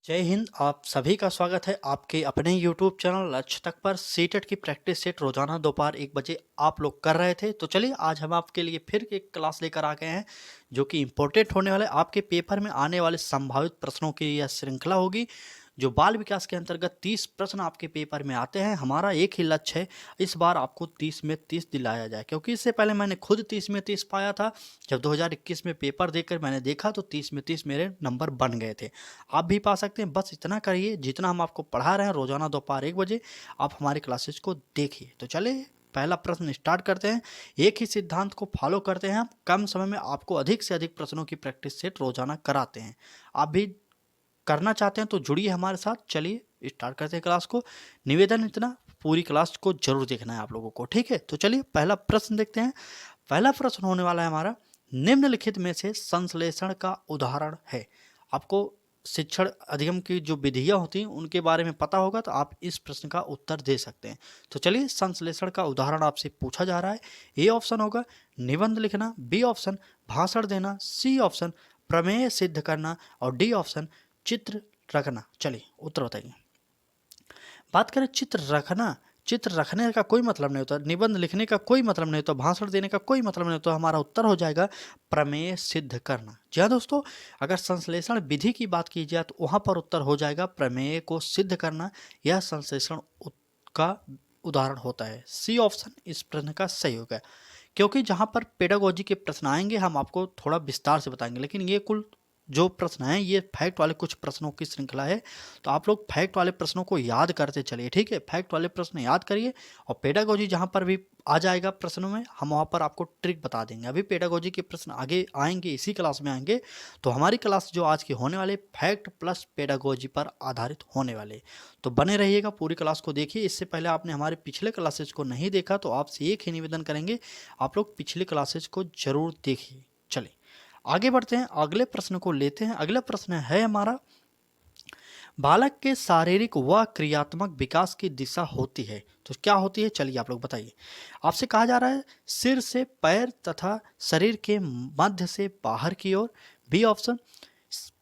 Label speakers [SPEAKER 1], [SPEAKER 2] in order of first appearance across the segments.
[SPEAKER 1] जय हिंद। आप सभी का स्वागत है आपके अपने YouTube चैनल लक्ष्य तक पर। सीटेट की प्रैक्टिस सेट रोजाना दोपहर 1 बजे आप लोग कर रहे थे। तो चलिए आज हम आपके लिए फिर एक क्लास लेकर आ गए हैं जो कि इम्पोर्टेंट होने वाले आपके पेपर में आने वाले संभावित प्रश्नों की यह श्रृंखला होगी। जो बाल विकास के अंतर्गत 30 प्रश्न आपके पेपर में आते हैं। हमारा एक ही लक्ष्य है, इस बार आपको 30 में 30 दिलाया जाए, क्योंकि इससे पहले मैंने खुद 30 में 30 पाया था। जब 2021 में पेपर देकर मैंने देखा तो 30 में 30 मेरे नंबर बन गए थे। आप भी पा सकते हैं। बस इतना करिए, जितना हम आपको पढ़ा रहे हैं रोजाना दोपहर 1 बजे आप हमारी क्लासेस को देखिए। तो चले पहला प्रश्न स्टार्ट करते हैं। एक ही सिद्धांत को फॉलो करते हैं, हम कम समय में आपको अधिक से अधिक प्रश्नों की प्रैक्टिस सेट रोजाना कराते हैं। आप भी करना चाहते हैं तो जुड़िए हमारे साथ। चलिए स्टार्ट करते हैं क्लास को। निवेदन इतना, पूरी क्लास को जरूर देखना है आप लोगों को, ठीक है। तो चलिए पहला प्रश्न देखते हैं। पहला प्रश्न होने वाला है हमारा, निम्नलिखित में से संश्लेषण का उदाहरण है। आपको शिक्षण अधिगम की जो विधियां होती हैं उनके बारे में पता होगा तो आप इस प्रश्न का उत्तर दे सकते हैं। तो चलिए संश्लेषण का उदाहरण आपसे पूछा जा रहा है। ए ऑप्शन होगा निबंध लिखना, बी ऑप्शन भाषण देना, सी ऑप्शन प्रमेय सिद्ध करना और डी ऑप्शन चित्र रखना। चलिए उत्तर बताइए। बात करें चित्र रखना, चित्र रखने का कोई मतलब नहीं होता, निबंध लिखने का कोई मतलब नहीं होता, भाषण देने का कोई मतलब नहीं होता। हमारा उत्तर हो जाएगा प्रमेय सिद्ध करना। जी हाँ दोस्तों, अगर संश्लेषण विधि की बात की जाए तो वहां पर उत्तर हो जाएगा प्रमेय को सिद्ध करना। यह संश्लेषण का उदाहरण होता है। सी ऑप्शन इस प्रश्न का सही होगा, क्योंकि जहां पर पेडागोजी के प्रश्न आएंगे हम आपको थोड़ा विस्तार से बताएंगे, लेकिन ये कुल जो प्रश्न हैं ये फैक्ट वाले कुछ प्रश्नों की श्रृंखला है। तो आप लोग फैक्ट वाले प्रश्नों को याद करते चलिए, ठीक है। फैक्ट वाले प्रश्न याद करिए और पेडागोजी जहां पर भी आ जाएगा प्रश्नों में हम वहां पर आपको ट्रिक बता देंगे। अभी पेडागोजी के प्रश्न आगे आएंगे, इसी क्लास में आएंगे। तो हमारी क्लास जो आज की होने वाले फैक्ट प्लस पेडागोजी पर आधारित होने वाले। तो बने रहिएगा, पूरी क्लास को देखिए। इससे पहले आपने हमारे पिछले क्लासेज को नहीं देखा तो आपसे एक ही निवेदन करेंगे, आप लोग पिछले क्लासेज को जरूर देखिए। चलिए आगे बढ़ते हैं, अगले प्रश्न को लेते हैं। अगला प्रश्न है हमारा, बालक के शारीरिक व क्रियात्मक विकास की दिशा होती है तो क्या होती है? चलिए आप लोग बताइए। आपसे कहा जा रहा है सिर से पैर तथा शरीर के मध्य से बाहर की ओर, बी ऑप्शन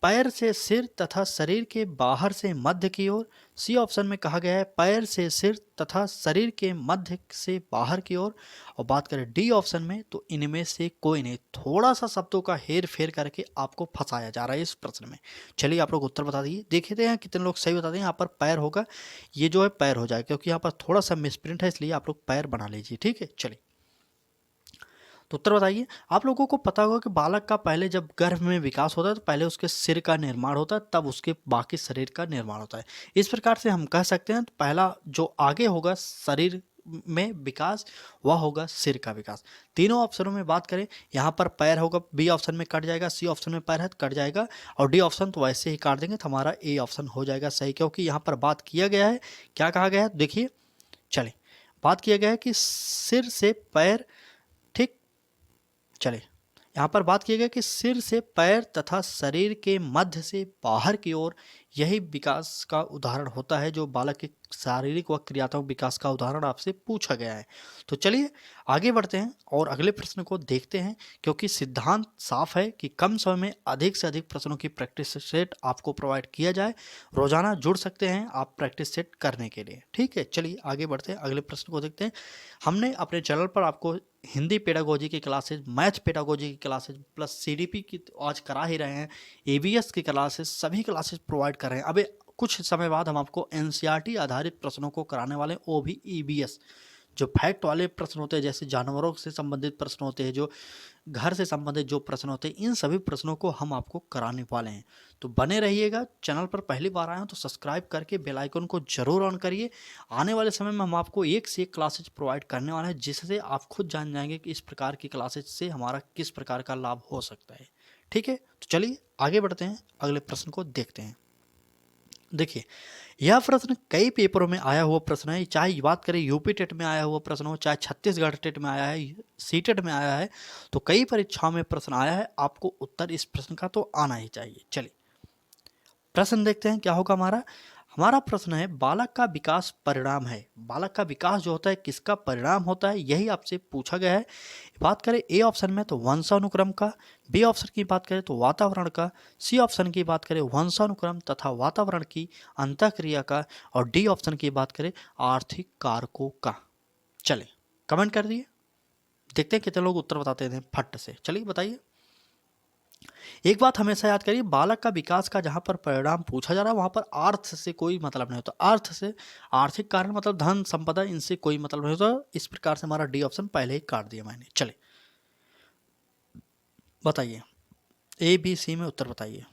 [SPEAKER 1] पैर से सिर तथा शरीर के बाहर से मध्य की ओर, सी ऑप्शन में कहा गया है पैर से सिर तथा शरीर के मध्य से बाहर की ओर, और बात करें डी ऑप्शन में तो इनमें से कोई नहीं। थोड़ा सा शब्दों का हेर फेर करके आपको फंसाया जा रहा है इस प्रश्न में। चलिए आप लोग उत्तर बता दीजिए, देखते हैं कितने लोग सही बताते हैं। यहाँ पर पैर होगा, ये जो है पैर हो जाएगा, क्योंकि यहाँ पर थोड़ा सा मिसप्रिंट है, इसलिए आप लोग पैर बना लीजिए, ठीक है। चलिए तो उत्तर बताइए। आप लोगों को पता होगा कि बालक का पहले जब गर्भ में विकास होता है तो पहले उसके सिर का निर्माण होता है, तब उसके बाकी शरीर का निर्माण होता है। इस प्रकार से हम कह सकते हैं तो पहला जो आगे होगा शरीर में विकास वह होगा सिर का विकास। तीनों ऑप्शनों में बात करें, यहाँ पर पैर होगा, बी ऑप्शन में कट जाएगा, सी ऑप्शन में पैर है तो कट जाएगा, और डी ऑप्शन तो वैसे ही काट देंगे तो हमारा ए ऑप्शन हो जाएगा सही, क्योंकि यहाँ पर बात किया गया है, क्या कहा गया है देखिए। चले बात किया गया है कि सिर से पैर, ठीक। चले यहाँ पर बात की गई कि सिर से पैर तथा शरीर के मध्य से बाहर की ओर, यही विकास का उदाहरण होता है जो बालक के शारीरिक व क्रियात्मक विकास का उदाहरण आपसे पूछा गया है। तो चलिए आगे बढ़ते हैं और अगले प्रश्न को देखते हैं, क्योंकि सिद्धांत साफ है कि कम समय में अधिक से अधिक प्रश्नों की प्रैक्टिस सेट आपको प्रोवाइड किया जाए। रोजाना जुड़ सकते हैं आप प्रैक्टिस सेट करने के लिए, ठीक है। चलिए आगे बढ़ते हैं, अगले प्रश्न को देखते हैं। हमने अपने चैनल पर आपको हिंदी पेडागोजी की क्लासेज, मैथ पेडागोजी की क्लासेज प्लस सीडीपी की आज करा ही रहे हैं, एबीएस की क्लासेज, सभी क्लासेज प्रोवाइड कर रहे हैं। अबे कुछ समय बाद हम आपको एनसीईआरटी आधारित प्रश्नों को कराने वाले हैं, वो भी ईबीएस। जो फैक्ट वाले प्रश्न होते हैं, जैसे जानवरों से संबंधित प्रश्न होते हैं, जो घर से संबंधित जो प्रश्न होते हैं, इन सभी प्रश्नों को हम आपको कराने वाले हैं। तो बने रहिएगा। चैनल पर पहली बार आए हैं तो सब्सक्राइब करके बेल आइकन को जरूर ऑन करिए। आने वाले समय में हम आपको एक से एक क्लासेज प्रोवाइड करने वाले हैं, जिससे आप खुद जान जाएंगे कि इस प्रकार की क्लासेज से हमारा किस प्रकार का लाभ हो सकता है, ठीक है। तो चलिए आगे बढ़ते हैं, अगले प्रश्न को देखते हैं। देखिए यह प्रश्न कई पेपरों में आया हुआ प्रश्न है, चाहे बात करें यूपी टेट में आया हुआ प्रश्न हो, चाहे छत्तीसगढ़ टेट में आया है, सीटेट में आया है, तो कई परीक्षाओं में प्रश्न आया है। आपको उत्तर इस प्रश्न का तो आना ही चाहिए। चलिए प्रश्न देखते हैं क्या होगा हमारा। हमारा प्रश्न है बालक का विकास परिणाम है। बालक का विकास जो होता है किसका परिणाम होता है, यही आपसे पूछा गया है। बात करें ए ऑप्शन में तो वंशानुक्रम का, बी ऑप्शन की बात करें तो वातावरण का, सी ऑप्शन की बात करें वंशानुक्रम तथा वातावरण की अंतःक्रिया का, और डी ऑप्शन की बात करें आर्थिक कारकों का। चलिए कमेंट कर दिए, देखते हैं कितने लोग उत्तर बताते हैं फट से। चलिए बताइए। एक बात हमेशा याद करिए, बालक का विकास का जहाँ पर परिणाम पूछा जा रहा है वहाँ पर अर्थ से कोई मतलब नहीं होता। अर्थ से आर्थिक कारण मतलब धन संपदा, इनसे कोई मतलब नहीं होता। इस प्रकार से हमारा डी ऑप्शन पहले ही काट दिया मैंने। चलिए बताइए, ए बी सी में उत्तर बताइए।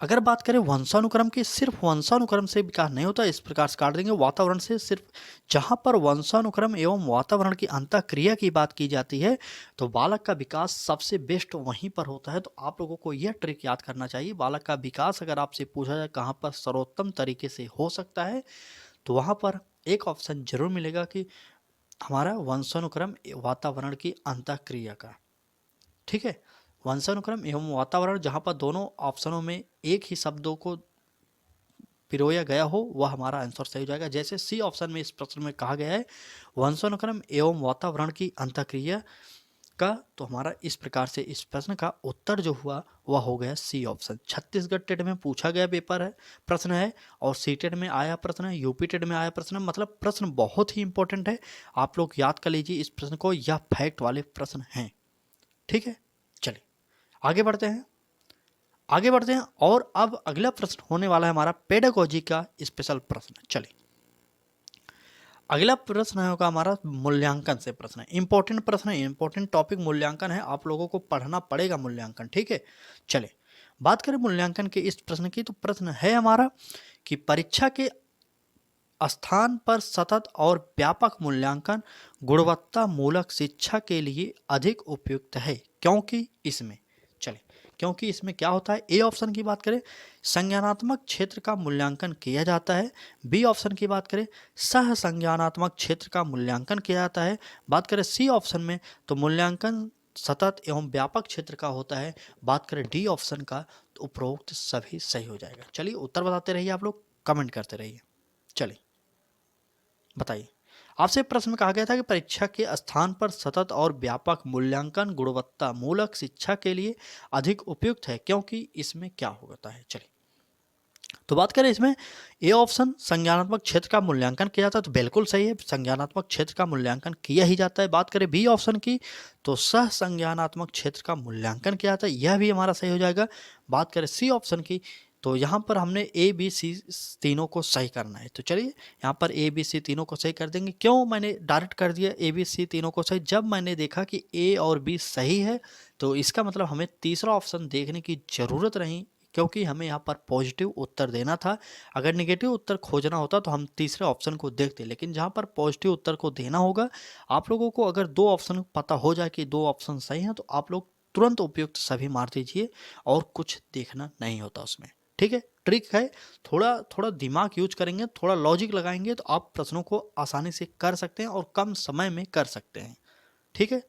[SPEAKER 1] अगर बात करें वंशानुक्रम की, सिर्फ वंशानुक्रम से विकास नहीं होता, इस प्रकार से काट देंगे। वातावरण से, सिर्फ जहाँ पर वंशानुक्रम एवं वातावरण की अंतःक्रिया की बात की जाती है तो बालक का विकास सबसे बेस्ट वहीं पर होता है। तो आप लोगों को यह ट्रिक याद करना चाहिए। बालक का विकास अगर आपसे पूछा जाए कहाँ पर सर्वोत्तम तरीके से हो सकता है तो वहाँ पर एक ऑप्शन जरूर मिलेगा कि हमारा वंशानुक्रम वातावरण की अंतःक्रिया का। ठीक है, वंशानुक्रम एवं वातावरण, जहाँ पर दोनों ऑप्शनों में एक ही शब्दों को पिरोया गया हो वह हमारा आंसर सही हो जाएगा। जैसे सी ऑप्शन में इस प्रश्न में कहा गया है वंशानुक्रम एवं वातावरण की अंतःक्रिया का, तो हमारा इस प्रकार से इस प्रश्न का उत्तर जो हुआ वह हो गया सी ऑप्शन। छत्तीसगढ़ टेट में पूछा गया पेपर है, प्रश्न है, और सी टेट में आया प्रश्न है, यूपी टेट में आया प्रश्न है। मतलब प्रश्न बहुत ही इंपॉर्टेंट है, आप लोग याद कर लीजिए इस प्रश्न को, यह फैक्ट वाले प्रश्न हैं। ठीक है, चलिए आगे बढ़ते हैं। आगे बढ़ते हैं और अब अगला प्रश्न होने वाला है हमारा पेडागोजी का स्पेशल प्रश्न। चलिए अगला प्रश्न होगा हमारा मूल्यांकन से प्रश्न है। इंपॉर्टेंट प्रश्न है, इंपॉर्टेंट टॉपिक मूल्यांकन है, आप लोगों को पढ़ना पड़ेगा मूल्यांकन। ठीक है, चलिए बात करें मूल्यांकन के इस प्रश्न की, तो प्रश्न है हमारा कि परीक्षा के स्थान पर सतत और व्यापक मूल्यांकन गुणवत्ता मूलक शिक्षा के लिए अधिक उपयुक्त है, क्योंकि इसमें, चलिए क्योंकि इसमें क्या होता है। ए ऑप्शन की बात करें संज्ञानात्मक क्षेत्र का मूल्यांकन किया जाता है, बी ऑप्शन की बात करें सह संज्ञानात्मक क्षेत्र का मूल्यांकन किया जाता है, बात करें सी ऑप्शन में तो मूल्यांकन सतत एवं व्यापक क्षेत्र का होता है, बात करें डी ऑप्शन का तो उपरोक्त सभी सही हो जाएगा। चलिए उत्तर बताते रहिए, आप लोग कमेंट करते रहिए। चलिए बताइए, आपसे प्रश्न में कहा गया था कि परीक्षा के स्थान पर सतत और व्यापक मूल्यांकन गुणवत्ता मूलक शिक्षा के लिए अधिक उपयुक्त है, क्योंकि इसमें क्या होता है। चलिए तो बात करें इसमें ए ऑप्शन संज्ञानात्मक क्षेत्र का मूल्यांकन किया जाता है, तो बिल्कुल सही है, संज्ञानात्मक क्षेत्र का मूल्यांकन किया ही जाता है। बात करें बी ऑप्शन की तो सह संज्ञानात्मक क्षेत्र का मूल्यांकन किया जाता है, यह भी हमारा सही हो जाएगा। बात करें सी ऑप्शन की तो यहाँ पर हमने ए बी सी तीनों को सही करना है, तो चलिए यहाँ पर ए बी सी तीनों को सही कर देंगे। क्यों मैंने डायरेक्ट कर दिया ए बी सी तीनों को सही, जब मैंने देखा कि ए और बी सही है तो इसका मतलब हमें तीसरा ऑप्शन देखने की ज़रूरत नहीं, क्योंकि हमें यहाँ पर पॉजिटिव उत्तर देना था। अगर नेगेटिव उत्तर खोजना होता तो हम तीसरे ऑप्शन को देखते, लेकिन जहाँ पर पॉजिटिव उत्तर को देना होगा, आप लोगों को अगर दो ऑप्शन पता हो जाए कि दो ऑप्शन सही हैं तो आप लोग तुरंत उपयुक्त सभी मार दीजिए और कुछ देखना नहीं होता उसमें। ठीक है, ट्रिक है, थोड़ा थोड़ा दिमाग यूज करेंगे, थोड़ा लॉजिक लगाएंगे तो आप प्रश्नों को आसानी से कर सकते हैं और कम समय में कर सकते हैं। ठीक है,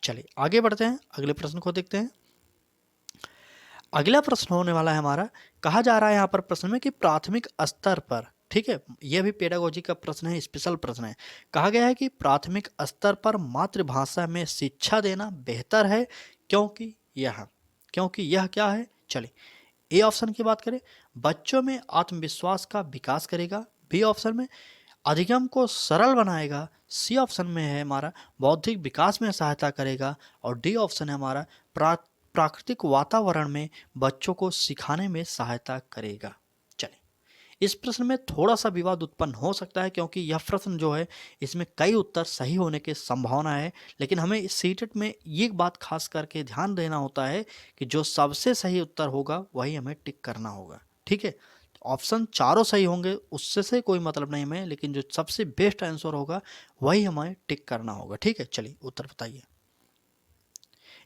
[SPEAKER 1] चलिए आगे बढ़ते हैं, अगले प्रश्न को देखते हैं। अगला प्रश्न होने वाला है हमारा, कहा जा रहा है यहाँ पर प्रश्न में कि प्राथमिक स्तर पर, ठीक है यह भी पेडागोजी का प्रश्न है, स्पेशल प्रश्न है। कहा गया है कि प्राथमिक स्तर पर मातृभाषा में शिक्षा देना बेहतर है, क्योंकि यह क्या है। चलिए ए ऑप्शन की बात करें बच्चों में आत्मविश्वास का विकास करेगा, बी ऑप्शन में अधिगम को सरल बनाएगा, सी ऑप्शन में है हमारा बौद्धिक विकास में सहायता करेगा, और डी ऑप्शन है हमारा प्राकृतिक वातावरण में बच्चों को सिखाने में सहायता करेगा। चलिए इस प्रश्न में थोड़ा सा विवाद उत्पन्न हो सकता है, क्योंकि यह प्रश्न जो है इसमें कई उत्तर सही होने की संभावना है, लेकिन हमें इस सीटेट में ये बात खास करके ध्यान देना होता है कि जो सबसे सही उत्तर होगा वही हमें टिक करना होगा। ठीक है, ऑप्शन चारों सही होंगे उससे से कोई मतलब नहीं हमें, लेकिन जो सबसे बेस्ट आंसर होगा वही हमें टिक करना होगा। ठीक है, चलिए उत्तर बताइए।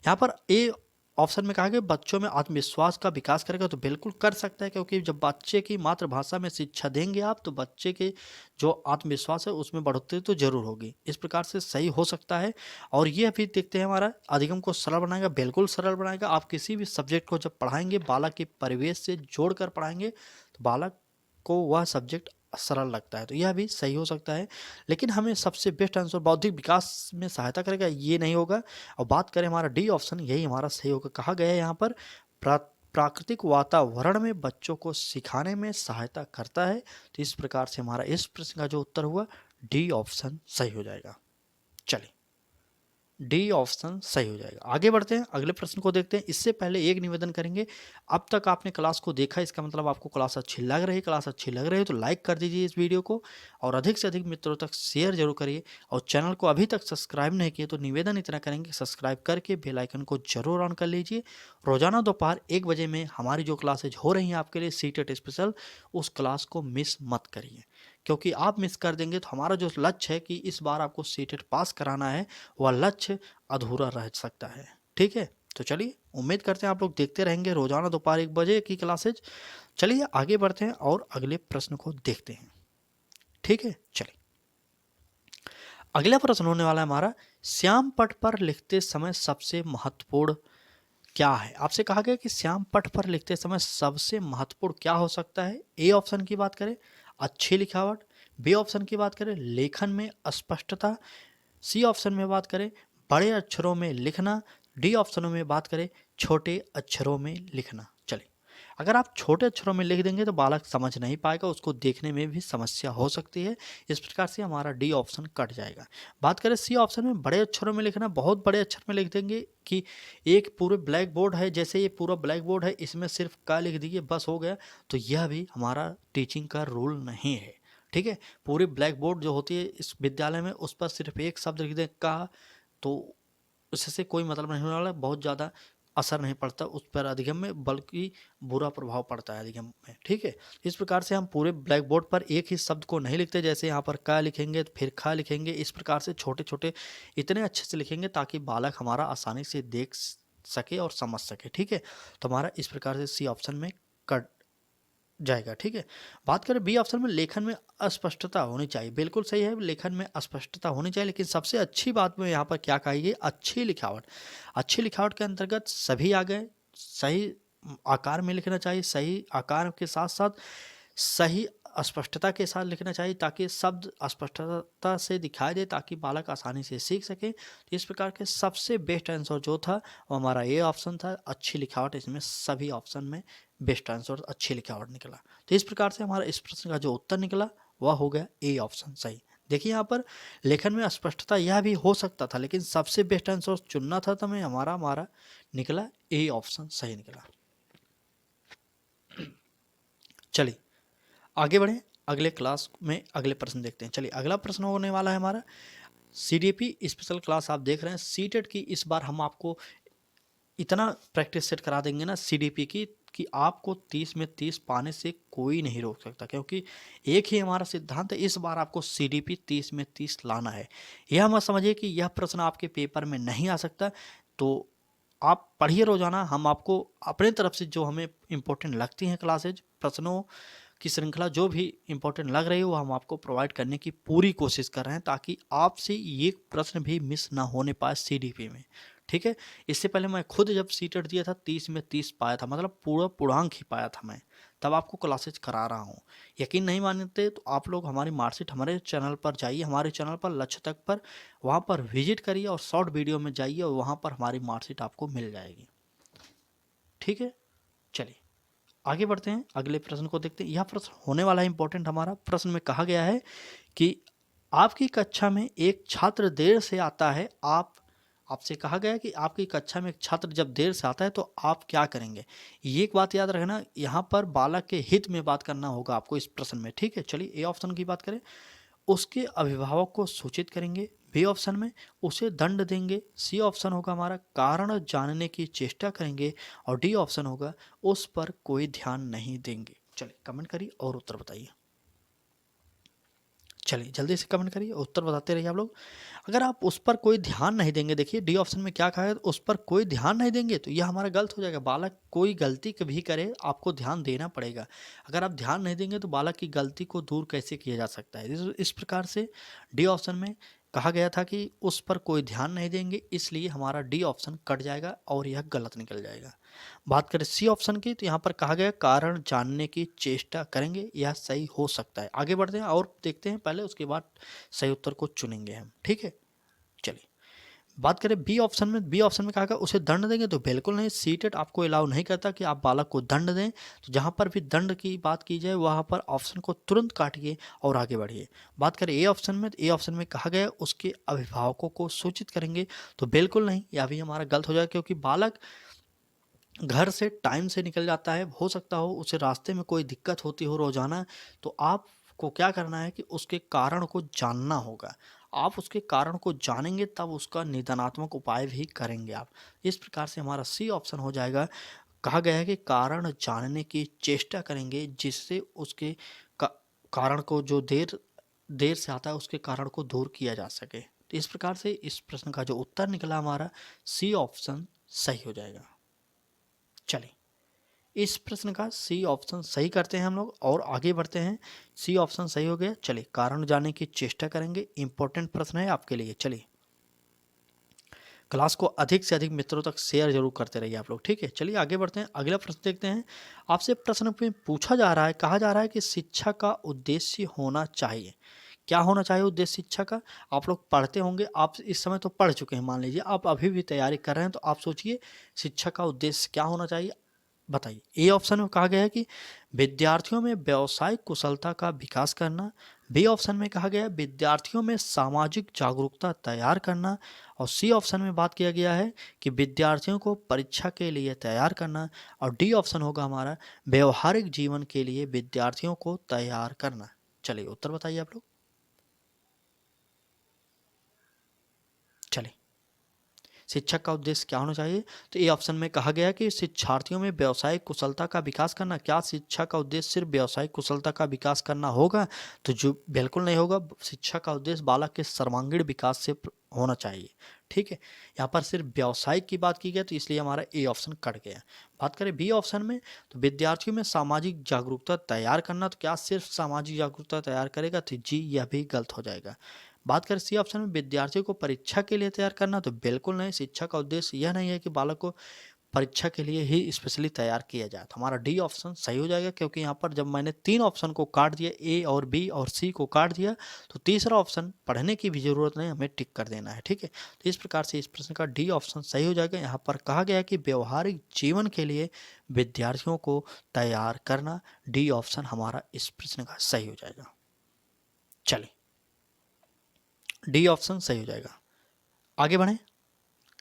[SPEAKER 1] यहाँ पर ए ऑप्शन में कहा गया बच्चों में आत्मविश्वास का विकास करेगा, तो बिल्कुल कर सकता है, क्योंकि जब बच्चे की मातृभाषा में शिक्षा देंगे आप तो बच्चे के जो आत्मविश्वास है उसमें बढ़ोतरी तो जरूर होगी, इस प्रकार से सही हो सकता है। और ये अभी देखते हैं हमारा अधिगम को सरल बनाएगा, बिल्कुल सरल बनाएगा। आप किसी भी सब्जेक्ट को जब पढ़ाएंगे बालक के परिवेश से जोड़ कर पढ़ाएंगे तो बालक को वह सब्जेक्ट सरल लगता है, तो यह भी सही हो सकता है। लेकिन हमें सबसे बेस्ट आंसर बौद्धिक विकास में सहायता करेगा ये नहीं होगा। और बात करें हमारा डी ऑप्शन, यही हमारा सही होगा। कहा गया है यहाँ पर प्राकृतिक वातावरण में बच्चों को सिखाने में सहायता करता है। तो इस प्रकार से हमारा इस प्रश्न का जो उत्तर हुआ डी ऑप्शन सही हो जाएगा। चलिए, डी ऑप्शन सही हो जाएगा। आगे बढ़ते हैं, अगले प्रश्न को देखते हैं। इससे पहले एक निवेदन करेंगे, अब तक आपने क्लास को देखा, इसका मतलब आपको क्लास अच्छी लग रही है। क्लास अच्छी लग रही है तो लाइक कर दीजिए इस वीडियो को, और अधिक से अधिक मित्रों तक शेयर जरूर करिए। और चैनल को अभी तक सब्सक्राइब नहीं किए तो निवेदन इतना करेंगे, सब्सक्राइब करके बेल आइकन को जरूर ऑन कर लीजिए। रोजाना दोपहर 1 बजे में हमारी जो क्लासेज हो रही हैं आपके लिए सीटेट स्पेशल, उस क्लास को मिस मत करिए, क्योंकि आप मिस कर देंगे तो हमारा जो लक्ष्य है कि इस बार आपको सीटेट पास कराना है, वह लक्ष्य अधूरा रह सकता है। ठीक है, तो चलिए, उम्मीद करते हैं आप लोग देखते रहेंगे रोजाना दोपहर 1 बजे की क्लासेज। चलिए आगे बढ़ते हैं और अगले प्रश्न को देखते हैं। ठीक है, चलिए, अगला प्रश्न होने वाला है हमारा, श्याम पट पर लिखते समय सबसे महत्वपूर्ण क्या है। आपसे कहा गया कि श्याम पट पर लिखते समय सबसे महत्वपूर्ण क्या हो सकता है। ए ऑप्शन की बात करें अच्छी लिखावट, बी ऑप्शन की बात करें लेखन में स्पष्टता, सी ऑप्शन में बात करें बड़े अक्षरों में लिखना, डी ऑप्शनों में बात करें छोटे अक्षरों में लिखना। चलिए, अगर आप छोटे अक्षरों में लिख देंगे तो बालक समझ नहीं पाएगा, उसको देखने में भी समस्या हो सकती है। इस प्रकार से हमारा डी ऑप्शन कट जाएगा। बात करें सी ऑप्शन में बड़े अक्षरों में लिखना, बहुत बड़े अक्षर में लिख देंगे कि एक पूरे ब्लैक बोर्ड है, जैसे ये पूरा ब्लैक बोर्ड है, इसमें सिर्फ का लिख दीजिए बस हो गया, तो यह भी हमारा टीचिंग का रूल नहीं है। ठीक है, पूरी ब्लैक बोर्ड जो होती है इस विद्यालय में, उस पर सिर्फ एक शब्द लिख दें का, तो उससे कोई मतलब नहीं होने वाला, बहुत ज़्यादा असर नहीं पड़ता उस पर अधिगम में, बल्कि बुरा प्रभाव पड़ता है अधिगम में। ठीक है, इस प्रकार से हम पूरे ब्लैक बोर्ड पर एक ही शब्द को नहीं लिखते, जैसे यहाँ पर का लिखेंगे फिर खा लिखेंगे, इस प्रकार से छोटे छोटे इतने अच्छे से लिखेंगे ताकि बालक हमारा आसानी से देख सके और समझ सके। ठीक है, तो हमारा इस प्रकार से सी ऑप्शन में कट जाएगा। ठीक है, बात करें बी ऑप्शन में लेखन में अस्पष्टता होनी चाहिए, बिल्कुल सही है, लेखन में अस्पष्टता होनी चाहिए। लेकिन सबसे अच्छी बात में यहाँ पर क्या कही गई, अच्छी लिखावट। अच्छी लिखावट के अंतर्गत सभी आ गए, सही आकार में लिखना चाहिए, सही आकार के साथ साथ सही स्पष्टता के साथ लिखना चाहिए, ताकि शब्द स्पष्टता से दिखाई दे, ताकि बालक आसानी से सीख सके। तो इस प्रकार के सबसे बेस्ट आंसर जो था वो हमारा ए ऑप्शन था, अच्छी लिखावट। इसमें सभी ऑप्शन में बेस्ट आंसर अच्छी लिखावट निकला। तो इस प्रकार से हमारा इस प्रश्न का जो उत्तर निकला वह हो गया ए ऑप्शन सही। देखिए यहाँ पर लेखन में स्पष्टता यह भी हो सकता था, लेकिन सबसे बेस्ट आंसर चुनना था, तो हमारा निकला ए ऑप्शन सही निकला। चलिए आगे बढ़ें, अगले क्लास में अगले प्रश्न देखते हैं। चलिए, अगला प्रश्न होने वाला है हमारा सीडीपी स्पेशल क्लास। आप देख रहे हैं सीटेट की, इस बार हम आपको इतना प्रैक्टिस सेट करा देंगे ना सीडीपी की, कि आपको 30 में 30 पाने से कोई नहीं रोक सकता, क्योंकि एक ही हमारा सिद्धांत है, इस बार आपको सीडीपी 30 में 30 लाना है। यह मत समझिए कि यह प्रश्न आपके पेपर में नहीं आ सकता, तो आप पढ़िए रोजाना। हम आपको अपने तरफ से जो हमें इम्पोर्टेंट लगती हैं क्लासेज, प्रश्नों की श्रृंखला जो भी इंपॉर्टेंट लग रही है वो हम आपको प्रोवाइड करने की पूरी कोशिश कर रहे हैं, ताकि आपसे ये प्रश्न भी मिस ना होने पाए सीडीपी में। ठीक है, इससे पहले मैं खुद जब सीटेट दिया था 30 में 30 पाया था, मतलब पूरा पूर्णांक ही पाया था मैं, तब आपको क्लासेज करा रहा हूँ। यकीन नहीं मानते तो आप लोग हमारी मार्कशीट हमारे चैनल पर जाइए, हमारे चैनल पर लक्ष्य तक पर, वहाँ पर विजिट करिए और शॉर्ट वीडियो में जाइए और वहाँ पर हमारी मार्कशीट आपको मिल जाएगी। ठीक है, चलिए आगे बढ़ते हैं, अगले प्रश्न को देखते हैं। यह प्रश्न होने वाला है इंपॉर्टेंट हमारा। प्रश्न में कहा गया है कि आपकी कक्षा में एक छात्र देर से आता है, आपसे कहा गया है कि आपकी कक्षा में एक छात्र जब देर से आता है तो आप क्या करेंगे। ये एक बात याद रखना, यहाँ पर बालक के हित में बात करना होगा आपको इस प्रश्न में। ठीक है, चलिए ए ऑप्शन की बात करें, उसके अभिभावक को सूचित करेंगे, बी ऑप्शन में उसे दंड देंगे, सी ऑप्शन होगा हमारा कारण जानने की चेष्टा करेंगे, और डी ऑप्शन होगा उस पर कोई ध्यान नहीं देंगे। चलिए कमेंट करिए और उत्तर बताइए। चलिए जल्दी से कमेंट करिए, उत्तर बताते रहिए आप लोग। अगर आप उस पर कोई ध्यान नहीं देंगे, देखिए डी ऑप्शन में क्या कहा है, उस पर कोई ध्यान नहीं देंगे, तो यह हमारा गलत हो जाएगा। बालक कोई गलती कभी करे आपको ध्यान देना पड़ेगा। अगर आप ध्यान नहीं देंगे तो बालक की गलती को दूर कैसे किया जा सकता है। इस प्रकार से डी ऑप्शन में कहा गया था कि उस पर कोई ध्यान नहीं देंगे, इसलिए हमारा डी ऑप्शन कट जाएगा और यह गलत निकल जाएगा। बात करें सी ऑप्शन की, तो यहाँ पर कहा गया कारण जानने की चेष्टा करेंगे, यह सही हो सकता है। आगे बढ़ते हैं और देखते हैं पहले, उसके बाद सही उत्तर को चुनेंगे हम, ठीक है। चलिए बात करें बी ऑप्शन में, बी ऑप्शन में कहा गया उसे दंड देंगे, तो बिल्कुल नहीं, सीटेट आपको अलाउ नहीं करता कि आप बालक को दंड दें। तो जहाँ पर भी दंड की बात की जाए वहाँ पर ऑप्शन को तुरंत काटिए और आगे बढ़िए। बात करें ए ऑप्शन में, तो ए ऑप्शन में कहा गया उसके अभिभावकों को सूचित करेंगे, तो बिल्कुल नहीं, यह भी हमारा गलत हो जाएगा, क्योंकि बालक घर से टाइम से निकल जाता है, हो सकता हो उसे रास्ते में कोई दिक्कत होती हो रोजाना, तो आपको क्या करना है कि उसके कारण को जानना होगा। आप उसके कारण को जानेंगे तब उसका निदानात्मक उपाय भी करेंगे आप। इस प्रकार से हमारा सी ऑप्शन हो जाएगा। कहा गया है कि कारण जानने की चेष्टा करेंगे जिससे उसके का, कारण को जो देर देर से आता है उसके कारण को दूर किया जा सके। तो इस प्रकार से इस प्रश्न का जो उत्तर निकला हमारा सी ऑप्शन सही हो जाएगा। चलिए इस प्रश्न का सी ऑप्शन सही करते हैं हम लोग और आगे बढ़ते हैं। सी ऑप्शन सही हो गया। चलिए कारण जानने की चेष्टा करेंगे, इंपॉर्टेंट प्रश्न है आपके लिए। चलिए क्लास को अधिक से अधिक मित्रों तक शेयर जरूर करते रहिए आप लोग, ठीक है। चलिए आगे बढ़ते हैं, अगला प्रश्न देखते हैं। आपसे प्रश्न में पूछा जा रहा है, कहा जा रहा है कि शिक्षा का उद्देश्य होना चाहिए। क्या होना चाहिए उद्देश्य शिक्षा का? आप लोग पढ़ते होंगे, आप इस समय तो पढ़ चुके हैं, मान लीजिए आप अभी भी तैयारी कर रहे हैं, तो आप सोचिए शिक्षा का उद्देश्य क्या होना चाहिए, बताइए। ए ऑप्शन में कहा गया है कि विद्यार्थियों में व्यावसायिक कुशलता का विकास करना। बी ऑप्शन में कहा गया है विद्यार्थियों में सामाजिक जागरूकता तैयार करना। और सी ऑप्शन में बात किया गया है कि विद्यार्थियों को परीक्षा के लिए तैयार करना। और डी ऑप्शन होगा हमारा व्यवहारिक जीवन के लिए विद्यार्थियों को तैयार करना। चलिए उत्तर बताइए आप लोग। चलिए शिक्षक का उद्देश्य क्या होना चाहिए? तो ए ऑप्शन में कहा गया कि शिक्षार्थियों में व्यावसायिक कुशलता का विकास करना। क्या शिक्षा का उद्देश्य सिर्फ व्यावसायिक कुशलता का विकास करना होगा? तो जो बिल्कुल नहीं होगा, शिक्षा का उद्देश्य बालक के सर्वांगीण विकास से होना चाहिए, ठीक है। यहाँ पर सिर्फ व्यावसायिक की बात की गई, तो इसलिए हमारा ए ऑप्शन कट गया। बात करें बी ऑप्शन में, तो विद्यार्थियों में सामाजिक जागरूकता तैयार करना। तो क्या सिर्फ सामाजिक जागरूकता तैयार करेगा? तो जी यह भी गलत हो जाएगा। बात करें सी ऑप्शन में विद्यार्थियों को परीक्षा के लिए तैयार करना, तो बिल्कुल नहीं, शिक्षा का उद्देश्य यह नहीं है कि बालक को परीक्षा के लिए ही स्पेशली तैयार किया जाए। तो हमारा डी ऑप्शन सही हो जाएगा, क्योंकि यहाँ पर जब मैंने तीन ऑप्शन को काट दिया, ए और बी और सी को काट दिया, तो तीसरा ऑप्शन पढ़ने की भी जरूरत नहीं, हमें टिक कर देना है, ठीक है। तो इस प्रकार से इस प्रश्न का डी ऑप्शन सही हो जाएगा। यहाँ पर कहा गया है कि व्यवहारिक जीवन के लिए विद्यार्थियों को तैयार करना। डी ऑप्शन हमारा इस प्रश्न का सही हो जाएगा। चलिए डी ऑप्शन सही हो जाएगा। आगे बढ़ें,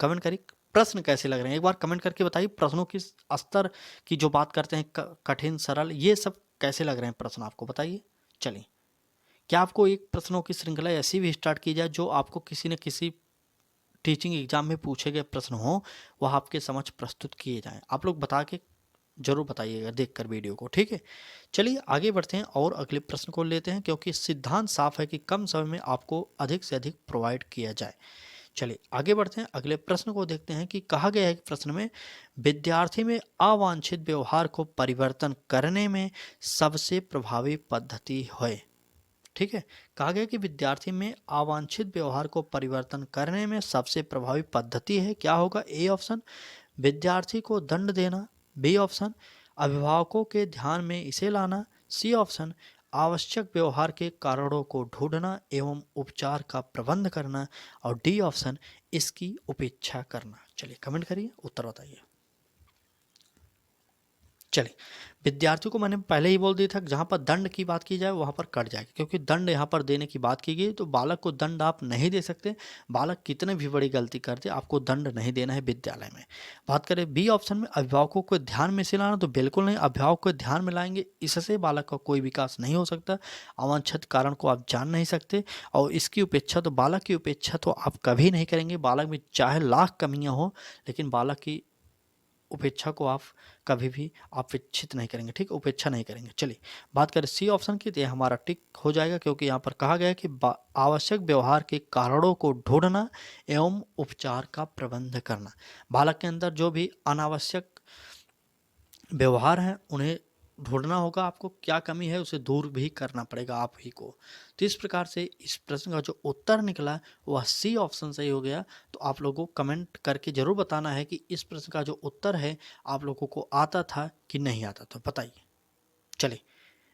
[SPEAKER 1] कमेंट करिए प्रश्न कैसे लग रहे हैं, एक बार कमेंट करके बताइए। प्रश्नों की स्तर की जो बात करते हैं, कठिन सरल, ये सब कैसे लग रहे हैं प्रश्न आपको, बताइए। चलिए क्या आपको एक प्रश्नों की श्रृंखला ऐसी भी स्टार्ट की जाए जो आपको किसी न किसी टीचिंग एग्जाम में पूछे गए प्रश्न हो, वह आपके समझ प्रस्तुत किए जाएं? आप लोग बता के जरूर बताइएगा देखकर वीडियो को, ठीक है। चलिए आगे बढ़ते हैं और अगले प्रश्न को लेते हैं, क्योंकि सिद्धांत साफ है कि कम समय में आपको अधिक से अधिक प्रोवाइड किया जाए। चलिए आगे बढ़ते हैं, अगले प्रश्न को देखते हैं कि कहा गया है कि प्रश्न में विद्यार्थी में अवांछित व्यवहार को परिवर्तन करने में सबसे प्रभावी पद्धति है, ठीक है। कहा गया कि विद्यार्थी में अवांछित व्यवहार को परिवर्तन करने में सबसे प्रभावी पद्धति है, क्या होगा? ए ऑप्शन विद्यार्थी को दंड देना। बी ऑप्शन अभिभावकों के ध्यान में इसे लाना। सी ऑप्शन आवश्यक व्यवहार के कारणों को ढूंढना एवं उपचार का प्रबंध करना। और डी ऑप्शन इसकी उपेक्षा करना। चलिए कमेंट करिए, उत्तर बताइए। चलिए विद्यार्थियों को मैंने पहले ही बोल दिया था, जहाँ पर दंड की बात की जाए वहाँ पर कट जाएगा, क्योंकि दंड यहाँ पर देने की बात की गई, तो बालक को दंड आप नहीं दे सकते। बालक कितने भी बड़ी गलती करते, आपको दंड नहीं देना है विद्यालय में। बात करें बी ऑप्शन में अभिभावकों को ध्यान में से लाना, तो बिल्कुल नहीं, अभिभावक को ध्यान में लाएंगे इससे बालक का कोई विकास नहीं हो सकता। अवांछित कारण को आप जान नहीं सकते। और इसकी उपेक्षा, तो बालक की उपेक्षा तो आप कभी नहीं करेंगे। बालक में चाहे लाख कमियाँ हो, लेकिन बालक की उपेक्षा को आप कभी भी अपेक्षित नहीं करेंगे, ठीक, उपेक्षा नहीं करेंगे। चलिए बात करें सी ऑप्शन की, तो यह हमारा टिक हो जाएगा, क्योंकि यहाँ पर कहा गया है कि आवश्यक व्यवहार के कारणों को ढूंढना एवं उपचार का प्रबंध करना। बालक के अंदर जो भी अनावश्यक व्यवहार हैं उन्हें ढूंढना होगा, आपको क्या कमी है उसे दूर भी करना पड़ेगा आप ही को। तो इस प्रकार से इस प्रश्न का जो उत्तर निकला वह सी ऑप्शन सही हो गया। तो आप लोगों को कमेंट करके ज़रूर बताना है कि इस प्रश्न का जो उत्तर है आप लोगों को आता था कि नहीं आता था, बताइए। चलिए,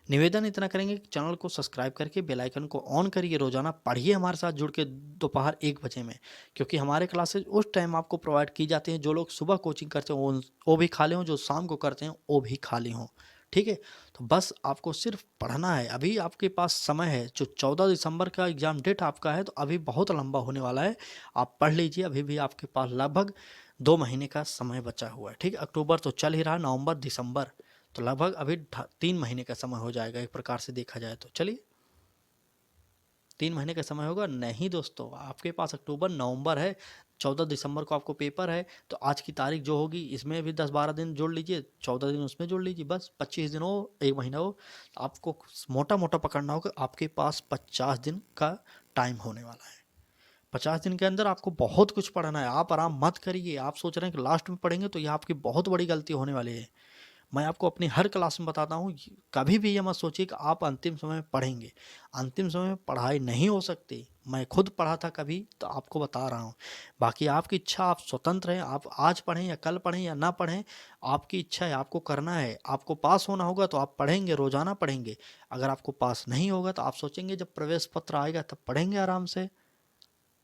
[SPEAKER 1] निवेदन इतना करेंगे कि चैनल को सब्सक्राइब करके बेल आइकन को ऑन करिए, रोजाना पढ़िए हमारे साथ जुड़ के दोपहर 1 बजे में, क्योंकि हमारे क्लासेज उस टाइम आपको प्रोवाइड की जाती हैं। जो लोग सुबह कोचिंग करते हैं वो भी खाली हों, जो शाम को करते हैं वो भी खाली हों। ठीक है, तो बस आपको सिर्फ पढ़ना है। अभी आपके पास समय है, जो 14 दिसंबर का एग्जाम डेट आपका है, तो अभी बहुत लंबा होने वाला है। आप पढ़ लीजिए, अभी भी आपके पास लगभग 2 महीने का समय बचा हुआ है। ठीक है, अक्टूबर तो चल ही रहा, नवंबर दिसंबर, तो लगभग अभी 3 महीने का समय हो जाएगा एक प्रकार से देखा जाए तो। चलिए, 3 महीने का समय होगा नहीं दोस्तों, आपके पास अक्टूबर नवंबर है, 14 दिसंबर को आपको पेपर है, तो आज की तारीख जो होगी इसमें भी 10-12 दिन जोड़ लीजिए, 14 दिन उसमें जोड़ लीजिए, बस 25 दिन हो, 1 महीना हो। आपको मोटा मोटा पकड़ना होगा, आपके पास 50 दिन का टाइम होने वाला है। 50 दिन के अंदर आपको बहुत कुछ पढ़ना है। आप आराम मत करिए, आप सोच रहे हैं कि लास्ट में पढ़ेंगे, तो यह आपकी बहुत बड़ी गलती होने वाली है। मैं आपको अपनी हर क्लास में बताता हूँ, कभी भी ये मत सोचिए कि आप अंतिम समय में पढ़ेंगे। अंतिम समय में पढ़ाई नहीं हो सकती। मैं खुद पढ़ा था कभी, तो आपको बता रहा हूँ। बाकी आपकी इच्छा, आप स्वतंत्र हैं, आप आज पढ़ें या कल पढ़ें या ना पढ़ें, आपकी इच्छा है, आपको करना है। आपको पास होना होगा तो आप पढ़ेंगे, रोजाना पढ़ेंगे। अगर आपको पास नहीं होगा तो आप सोचेंगे जब प्रवेश पत्र आएगा तब पढ़ेंगे आराम से।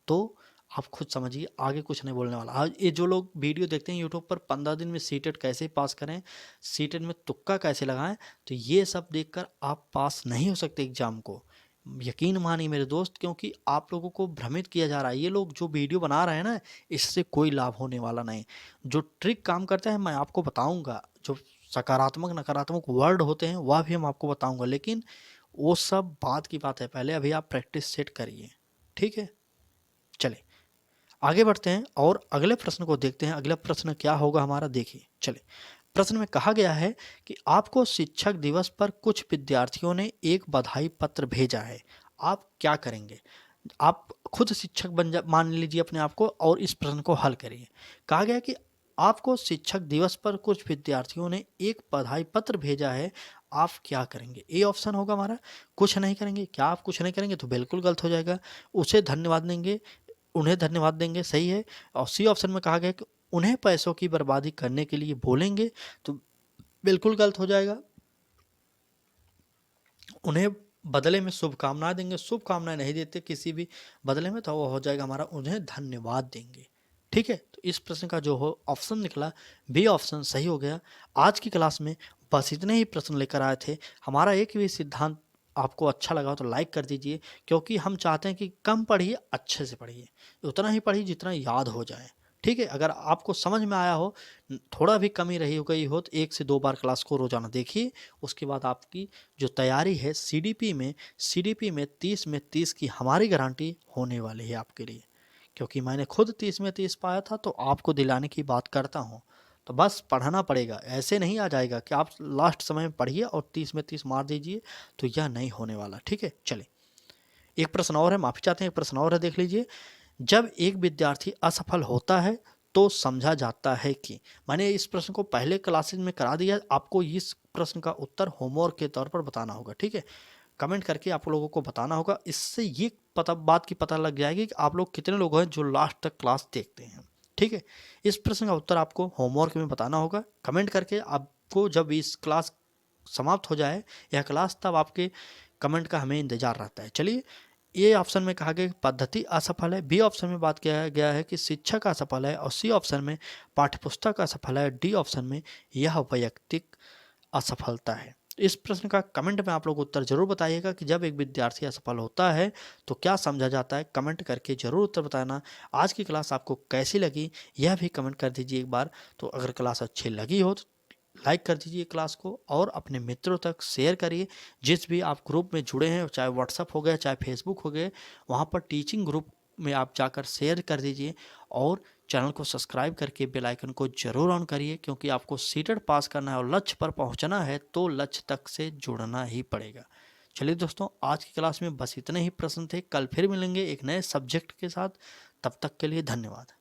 [SPEAKER 1] तो आप खुद समझिए, आगे कुछ नहीं बोलने वाला। आज ये जो लोग वीडियो देखते हैं यूट्यूब पर 15 दिन में सीटेट कैसे पास करें, सीटेट में तुक्का कैसे लगाएं, तो ये सब देखकर आप पास नहीं हो सकते एग्जाम को। यकीन मानिए मेरे दोस्त, क्योंकि आप लोगों को भ्रमित किया जा रहा है। ये लोग जो वीडियो बना रहे हैं ना, इससे कोई लाभ होने वाला नहीं। जो ट्रिक काम करता है मैं आपको बताऊंगा, जो सकारात्मक नकारात्मक वर्ड होते हैं वह भी हम आपको बताऊंगा, लेकिन वो सब बात की बात है। पहले अभी आप प्रैक्टिस सेट करिए, ठीक है। चलिए, आगे बढ़ते हैं और अगले प्रश्न को देखते हैं। अगला प्रश्न क्या होगा हमारा, देखिए। चलिए, प्रश्न में कहा गया है कि आपको शिक्षक दिवस पर कुछ विद्यार्थियों ने एक बधाई पत्र भेजा है, आप क्या करेंगे। आप खुद शिक्षक मान लीजिए अपने आप को और इस प्रश्न को हल करिए। कहा गया कि आपको शिक्षक दिवस पर कुछ विद्यार्थियों ने एक बधाई पत्र भेजा है, आप क्या करेंगे। ए ऑप्शन होगा हमारा, कुछ नहीं करेंगे। क्या आप कुछ नहीं करेंगे, तो बिल्कुल गलत हो जाएगा। उसे धन्यवाद देंगे, उन्हें धन्यवाद देंगे, सही है। और सी ऑप्शन में कहा गया कि उन्हें पैसों की बर्बादी करने के लिए बोलेंगे, तो बिल्कुल गलत हो जाएगा। उन्हें बदले में शुभकामनाएं देंगे, शुभकामनाएं नहीं देते किसी भी बदले में, तो वो हो जाएगा हमारा उन्हें धन्यवाद देंगे। ठीक है, तो इस प्रश्न का जो हो ऑप्शन निकला बी ऑप्शन सही हो गया। आज की क्लास में बस इतने ही प्रश्न लेकर आए थे। हमारा एक भी सिद्धांत आपको अच्छा लगा तो लाइक कर दीजिए, क्योंकि हम चाहते हैं कि कम पढ़िए, अच्छे से पढ़िए, उतना ही पढ़िए जितना याद हो जाए। ठीक है, अगर आपको समझ में आया हो, थोड़ा भी कमी रही हो गई हो, तो 1 से 2 बार क्लास को रोजाना देखिए। उसके बाद आपकी जो तैयारी है सीडीपी में 30 में 30 की हमारी गारंटी होने वाली है आपके लिए, क्योंकि मैंने खुद 30 में 30 पाया था, तो आपको दिलाने की बात करता हूँ। तो बस पढ़ना पड़ेगा, ऐसे नहीं आ जाएगा कि आप लास्ट समय में पढ़िए और 30 में 30 मार दीजिए, तो यह नहीं होने वाला। ठीक है, चलिए, एक प्रश्न और है, माफी चाहते हैं, एक प्रश्न और है, देख लीजिए। जब एक विद्यार्थी असफल होता है तो समझा जाता है कि, मैंने इस प्रश्न को पहले क्लासेज में करा दिया, आपको इस प्रश्न का उत्तर होमवर्क के तौर पर बताना होगा। ठीक है, कमेंट करके आप लोगों को बताना होगा। इससे ये बात की पता लग जाएगी कि आप लोग कितने लोग हैं जो लास्ट तक क्लास देखते हैं। ठीक है, इस प्रश्न का उत्तर आपको होमवर्क में बताना होगा कमेंट करके। आपको जब इस क्लास समाप्त हो जाए यह क्लास, तब आपके कमेंट का हमें इंतजार रहता है। चलिए, ए ऑप्शन में कहा गया कि पद्धति असफल है, बी ऑप्शन में बात किया गया है कि शिक्षक असफल है, और सी ऑप्शन में पाठ्यपुस्तक असफल है, डी ऑप्शन में यह वैयक्तिक असफलता है। इस प्रश्न का कमेंट में आप लोग उत्तर जरूर बताइएगा कि जब एक विद्यार्थी असफल होता है तो क्या समझा जाता है। कमेंट करके जरूर उत्तर बताना। आज की क्लास आपको कैसी लगी यह भी कमेंट कर दीजिए एक बार। तो अगर क्लास अच्छी लगी हो तो लाइक कर दीजिए क्लास को और अपने मित्रों तक शेयर करिए। जिस भी आप ग्रुप में जुड़े हैं, चाहे व्हाट्सअप हो गया चाहे फेसबुक हो गए, वहाँ पर टीचिंग ग्रुप में आप जाकर शेयर कर दीजिए। और चैनल को सब्सक्राइब करके बेल आइकन को जरूर ऑन करिए, क्योंकि आपको सीटेट पास करना है और लक्ष्य पर पहुंचना है तो लक्ष्य तक से जुड़ना ही पड़ेगा। चलिए दोस्तों, आज की क्लास में बस इतने ही प्रश्न थे। कल फिर मिलेंगे एक नए सब्जेक्ट के साथ। तब तक के लिए धन्यवाद।